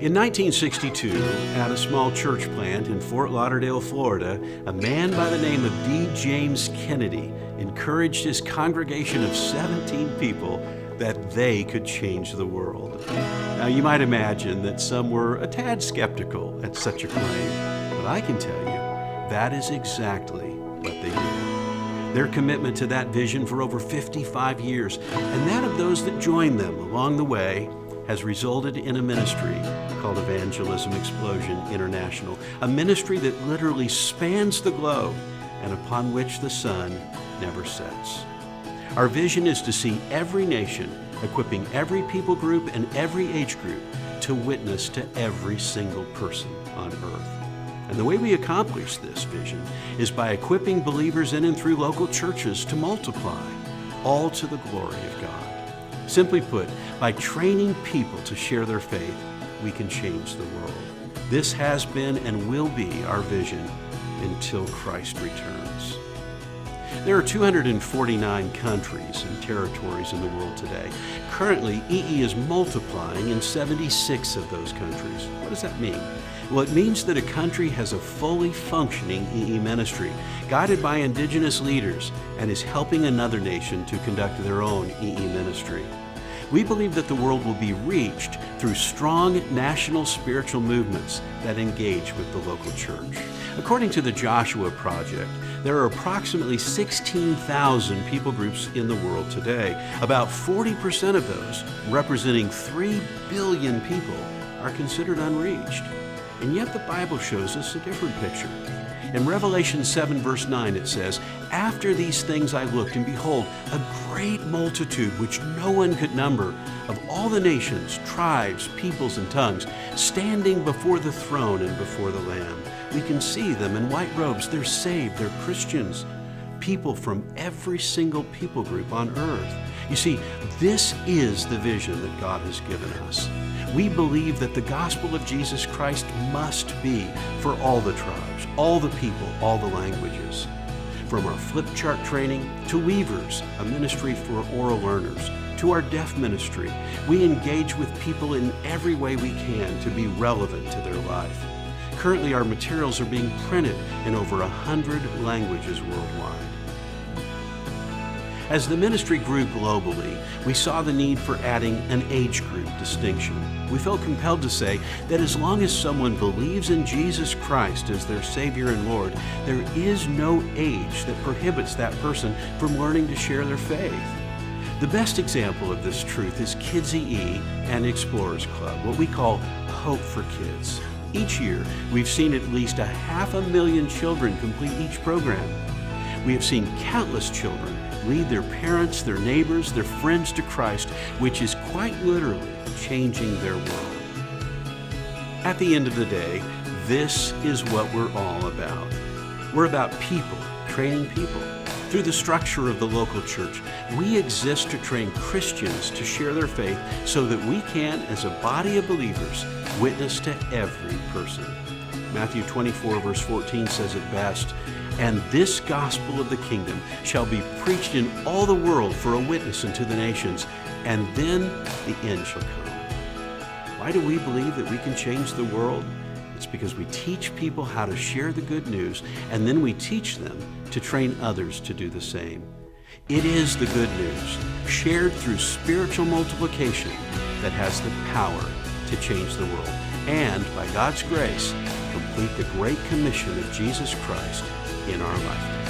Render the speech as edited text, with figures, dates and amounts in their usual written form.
In 1962, at a small church plant in Fort Lauderdale, Florida, a man by the name of D. James Kennedy encouraged his congregation of 17 people that they could change the world. Now, you might imagine that some were a tad skeptical at such a claim, but I can tell you that is exactly what they did. Their commitment to that vision for over 55 years, and that of those that joined them along the way, has resulted in a ministry called Evangelism Explosion International, a ministry that literally spans the globe and upon which the sun never sets. Our vision is to see every nation, equipping every people group and every age group to witness to every single person on earth. And the way we accomplish this vision is by equipping believers in and through local churches to multiply, all to the glory of God. Simply put, by training people to share their faith, we can change the world. This has been and will be our vision until Christ returns. There are 249 countries and territories in the world today. Currently, EE is multiplying in 76 of those countries. What does that mean? Well, it means that a country has a fully functioning EE ministry, guided by indigenous leaders, and is helping another nation to conduct their own EE ministry. We believe that the world will be reached through strong national spiritual movements that engage with the local church. According to the Joshua Project, there are approximately 16,000 people groups in the world today. About 40% of those, representing 3 billion people, are considered unreached. And yet the Bible shows us a different picture. In Revelation 7 verse 9 it says, "After these things I looked, and behold, a great multitude which no one could number, of all the nations, tribes, peoples, and tongues, standing before the throne and before the Lamb." We can see them in white robes. They're saved, they're Christians, people from every single people group on earth. You see, this is the vision that God has given us. We believe that the gospel of Jesus Christ must be for all the tribes, all the people, all the languages. From our flip chart training to Weavers, a ministry for oral learners, to our deaf ministry, we engage with people in every way we can to be relevant to their life. Currently, our materials are being printed in over 100 languages worldwide. As the ministry grew globally, we saw the need for adding an age group distinction. We felt compelled to say that as long as someone believes in Jesus Christ as their Savior and Lord, there is no age that prohibits that person from learning to share their faith. The best example of this truth is Kids EE and Explorers Club, what we call Hope for Kids. Each year, we've seen at least 500,000 children complete each program. We have seen countless children lead their parents, their neighbors, their friends to Christ, which is quite literally changing their world. At the end of the day, this is what we're all about. We're about people, training people. Through the structure of the local church, we exist to train Christians to share their faith so that we can, as a body of believers, witness to every person. Matthew 24 verse 14 says it best, "And this gospel of the kingdom shall be preached in all the world for a witness unto the nations, and then the end shall come." Why do we believe that we can change the world? It's because we teach people how to share the good news, and then we teach them to train others to do the same. It is the good news, shared through spiritual multiplication, that has the power to change the world, and by God's grace, complete the great commission of Jesus Christ in our lifetime.